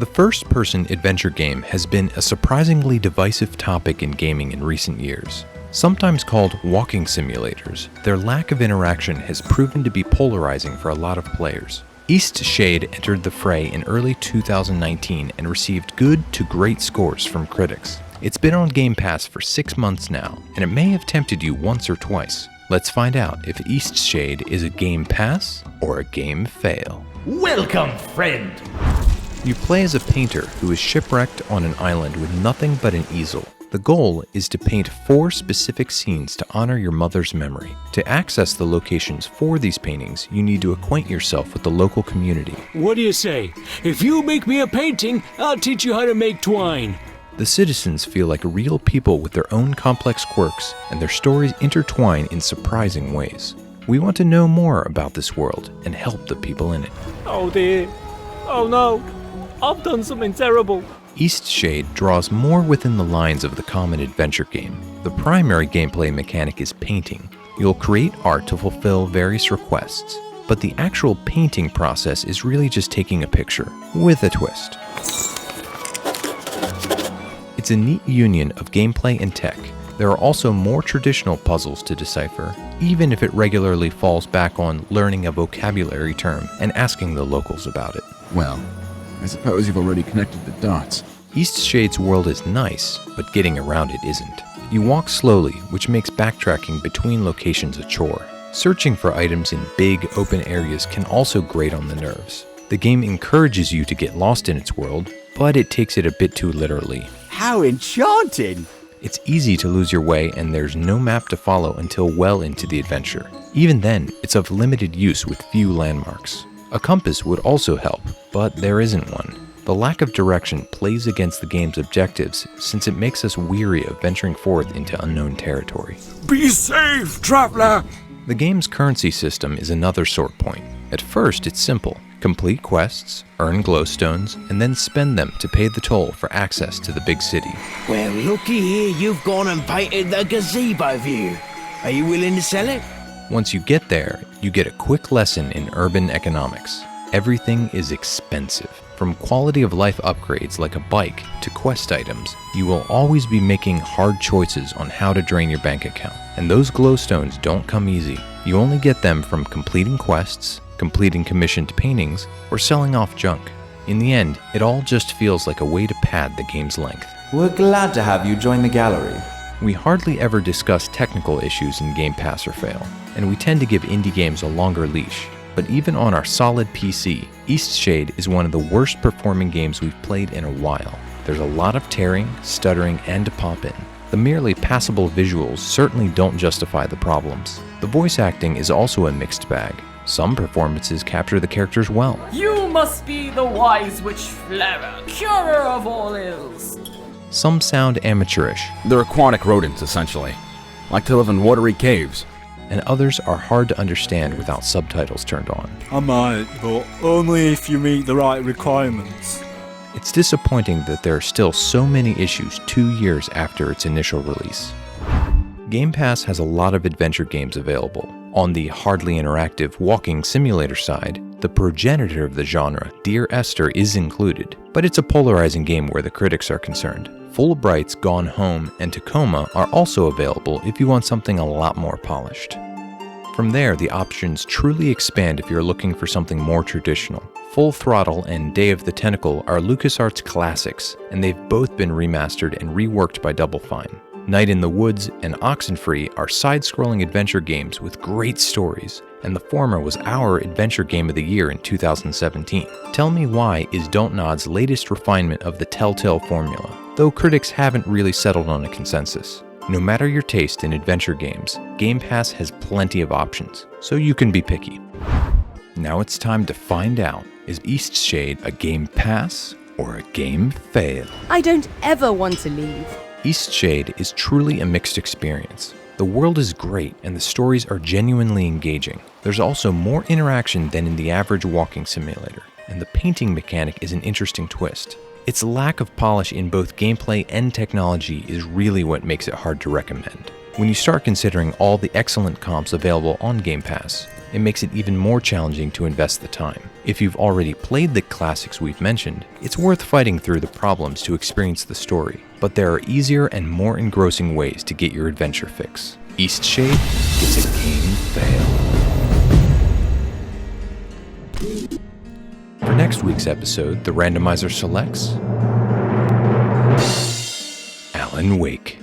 The first-person adventure game has been a surprisingly divisive topic in gaming in recent years. Sometimes called walking simulators, their lack of interaction has proven to be polarizing for a lot of players. Eastshade entered the fray in early 2019 and received good to great scores from critics. It's been on Game Pass for 6 months now, and it may have tempted you once or twice. Let's find out if Eastshade is a game pass or a game fail. Welcome, friend! You play as a painter who is shipwrecked on an island with nothing but an easel. The goal is to paint 4 specific scenes to honor your mother's memory. To access the locations for these paintings, you need to acquaint yourself with the local community. What do you say? If you make me a painting, I'll teach you how to make twine. The citizens feel like real people with their own complex quirks, and their stories intertwine in surprising ways. We want to know more about this world and help the people in it. Oh dear. Oh no. I've done something terrible. Eastshade draws more within the lines of the common adventure game. The primary gameplay mechanic is painting. You'll create art to fulfill various requests, but the actual painting process is really just taking a picture, with a twist. It's a neat union of gameplay and tech. There are also more traditional puzzles to decipher, even if it regularly falls back on learning a vocabulary term and asking the locals about it. Well, I suppose you've already connected the dots. Eastshade's world is nice, but getting around it isn't. You walk slowly, which makes backtracking between locations a chore. Searching for items in big, open areas can also grate on the nerves. The game encourages you to get lost in its world, but it takes it a bit too literally. How enchanting! It's easy to lose your way, and there's no map to follow until well into the adventure. Even then, it's of limited use with few landmarks. A compass would also help, but there isn't one. The lack of direction plays against the game's objectives since it makes us weary of venturing forth into unknown territory. Be safe, traveler! The game's currency system is another sore point. At first, it's simple. Complete quests, earn glowstones, and then spend them to pay the toll for access to the big city. Well, looky here, you've gone and painted the gazebo view. Are you willing to sell it? Once you get there, you get a quick lesson in urban economics. Everything is expensive. From quality of life upgrades like a bike to quest items, you will always be making hard choices on how to drain your bank account. And those glowstones don't come easy. You only get them from completing quests, completing commissioned paintings, or selling off junk. In the end, it all just feels like a way to pad the game's length. We're glad to have you join the gallery. We hardly ever discuss technical issues in Game Pass or Fail, and we tend to give indie games a longer leash. But even on our solid PC, Eastshade is one of the worst performing games we've played in a while. There's a lot of tearing, stuttering, and to pop in. The merely passable visuals certainly don't justify the problems. The voice acting is also a mixed bag. Some performances capture the characters well. You must be the wise witch Flara, curer of all ills. Some sound amateurish, They're aquatic rodents, essentially. Like to live in watery caves. and others are hard to understand without subtitles turned on. I might, but only if you meet the right requirements. It's disappointing that there are still so many issues 2 years after its initial release. Game Pass has a lot of adventure games available. On the hardly interactive walking simulator side, the progenitor of the genre, Dear Esther, is included, but it's a polarizing game where the critics are concerned. Fulbright's Gone Home and Tacoma are also available if you want something a lot more polished. From there, the options truly expand if you're looking for something more traditional. Full Throttle and Day of the Tentacle are LucasArts classics, and they've both been remastered and reworked by Double Fine. Night in the Woods and Oxenfree are side-scrolling adventure games with great stories, and the former was our Adventure Game of the Year in 2017. Tell Me Why is Dontnod's latest refinement of the Telltale formula, though critics haven't really settled on a consensus. No matter your taste in adventure games, Game Pass has plenty of options, so you can be picky. Now it's time to find out, is Eastshade a game pass or a game fail? I don't ever want to leave. Eastshade is truly a mixed experience. The world is great and the stories are genuinely engaging. There's also more interaction than in the average walking simulator, and the painting mechanic is an interesting twist. Its lack of polish in both gameplay and technology is really what makes it hard to recommend. When you start considering all the excellent comps available on Game Pass, it makes it even more challenging to invest the time. If you've already played the classics we've mentioned, it's worth fighting through the problems to experience the story, but there are easier and more engrossing ways to get your adventure fix. Eastshade gets a game fail. For next week's episode, the randomizer selects Alan Wake.